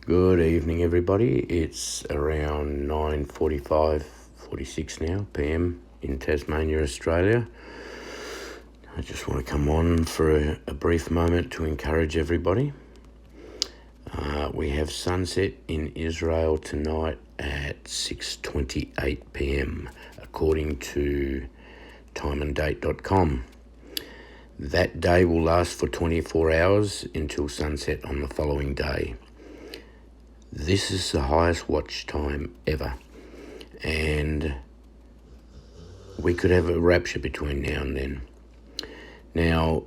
Good evening, everybody. It's around 9:46 now p.m. in Tasmania, Australia. I just want to come on for a brief moment to encourage everybody. We have sunset in Israel tonight at 6:28 p.m. according to timeanddate.com. That day will last for 24 hours until sunset on the following day. This is the highest watch time ever, and we could have a rapture between now and then. Now,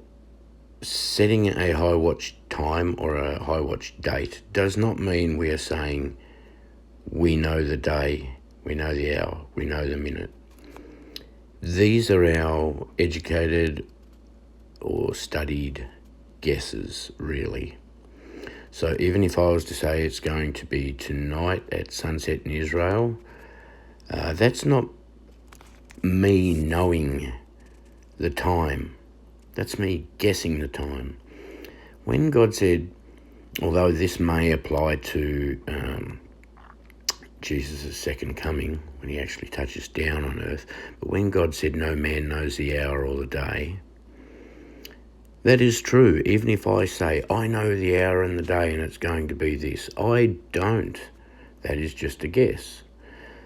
setting a high watch time or a high watch date does not mean we are saying we know the day, we know the hour, we know the minute. These are our educated or studied guesses, really. So even if I was to say it's going to be tonight at sunset in Israel, that's not me knowing the time. That's me guessing the time. When God said, although this may apply to Jesus' second coming, when he actually touches down on earth, but when God said no man knows the hour or the day, that is true. Even if I say, I know the hour and the day and it's going to be this, I don't. That is just a guess.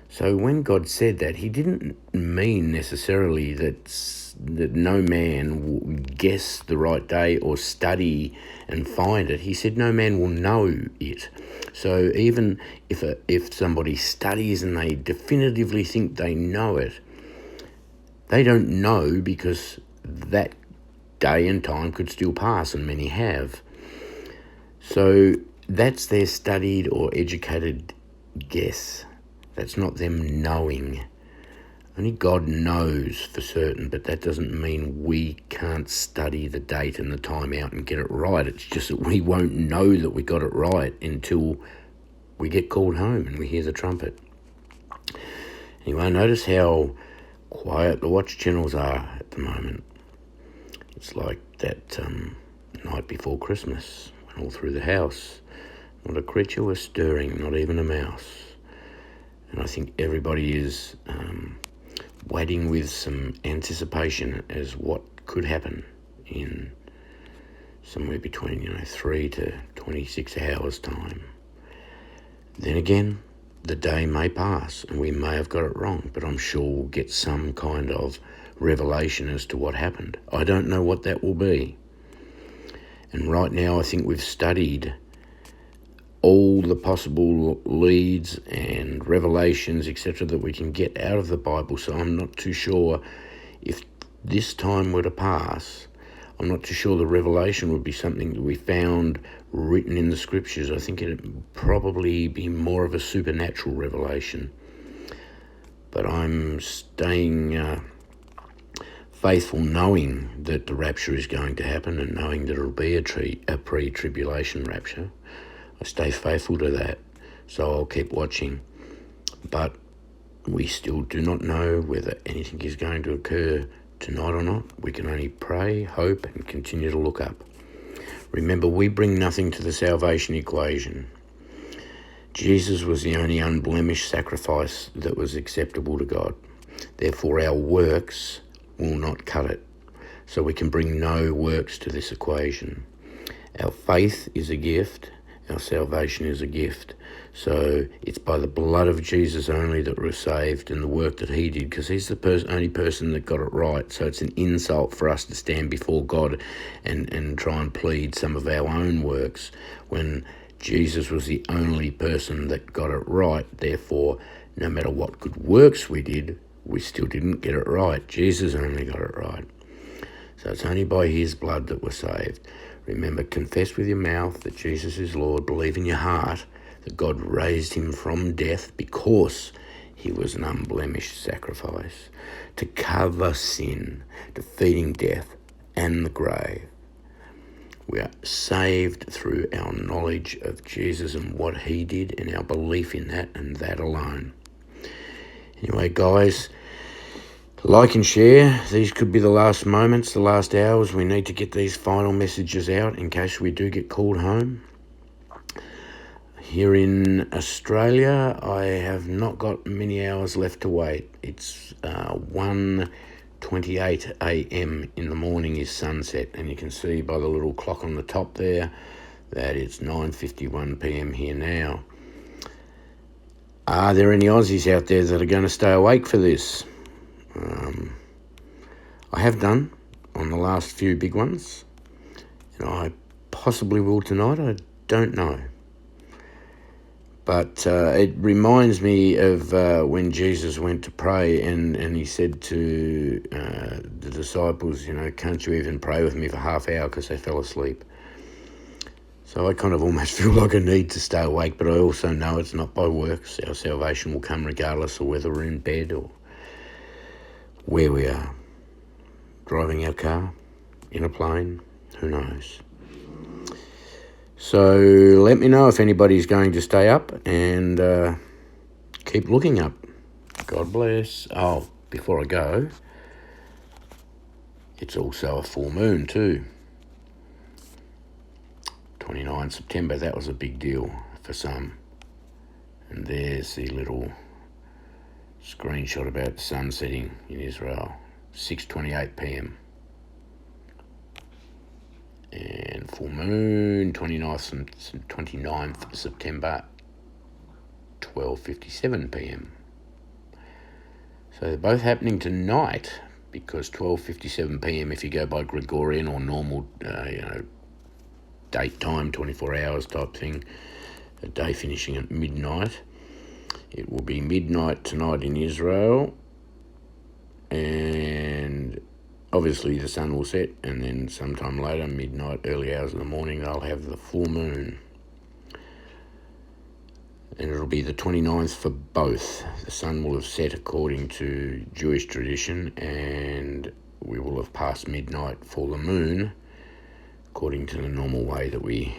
So when God said that, he didn't mean necessarily that no man will guess the right day or study and find it. He said no man will know it. So even if somebody studies and they definitively think they know it, they don't know, because that day and time could still pass, and many have. So that's their studied or educated guess. That's not them knowing. Only God knows for certain, but that doesn't mean we can't study the date and the time out and get it right. It's just that we won't know that we got it right until we get called home and we hear the trumpet. Anyway, notice how quiet the watch channels are at the moment. It's like that night before Christmas, when all through the house, not a creature was stirring, not even a mouse. And I think everybody is waiting with some anticipation as what could happen in somewhere between 3 to 26 hours time. Then again, the day may pass and we may have got it wrong, but I'm sure we'll get some kind of revelation as to what happened. I don't know what that will be. And right now I think we've studied all the possible leads and revelations, etc., that we can get out of the Bible. So I'm not too sure if this time were to pass, I'm not too sure the revelation would be something that we found written in the scriptures. I think it'd probably be more of a supernatural revelation. But I'm staying faithful, knowing that the rapture is going to happen and knowing that it'll be a pre-tribulation rapture. I stay faithful to that, so I'll keep watching. But we still do not know whether anything is going to occur tonight or not. We can only pray, hope, and continue to look up. Remember, we bring nothing to the salvation equation. Jesus was the only unblemished sacrifice that was acceptable to God. Therefore, our works will not cut it. So we can bring no works to this equation. Our faith is a gift. Our salvation is a gift. So it's by the blood of Jesus only that we're saved, and the work that he did, because he's the only person that got it right. So it's an insult for us to stand before God and try and plead some of our own works when Jesus was the only person that got it right. Therefore, no matter what good works we did, we still didn't get it right. Jesus only got it right. So it's only by his blood that we're saved. Remember, confess with your mouth that Jesus is Lord. Believe in your heart that God raised him from death because he was an unblemished sacrifice to cover sin, defeating death and the grave. We are saved through our knowledge of Jesus and what he did and our belief in that and that alone. Anyway, guys, like and share. These could be the last moments, the last hours. We need to get these final messages out in case we do get called home. Here in Australia, I have not got many hours left to wait. It's 1:28 a.m. in the morning is sunset, and you can see by the little clock on the top there that it's 9:51 p.m. here now. Are there any Aussies out there that are going to stay awake for this? I have done on the last few big ones, and I possibly will tonight. I don't know. But it reminds me of when Jesus went to pray and he said to the disciples, can't you even pray with me for half hour because they fell asleep? So I kind of almost feel like I need to stay awake, but I also know it's not by works. Our salvation will come regardless of whether we're in bed or where we are. Driving our car, in a plane, who knows? So let me know if anybody's going to stay up, and keep looking up. God bless. Oh, before I go, it's also a full moon too. 29 September, that was a big deal for some. And there's the little screenshot about the sun setting in Israel, 6:28 p.m. And full moon, 29th September, 12:57 p.m. So they're both happening tonight, because 12:57 p.m. if you go by Gregorian or normal, date time, 24 hours type thing, a day finishing at midnight. It will be midnight tonight in Israel, and obviously the sun will set, and then sometime later, midnight, early hours of the morning, they'll have the full moon. And it'll be the 29th for both. The sun will have set according to Jewish tradition, and we will have passed midnight for the moon, according to the normal way that we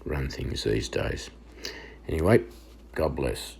run things these days. Anyway, God bless.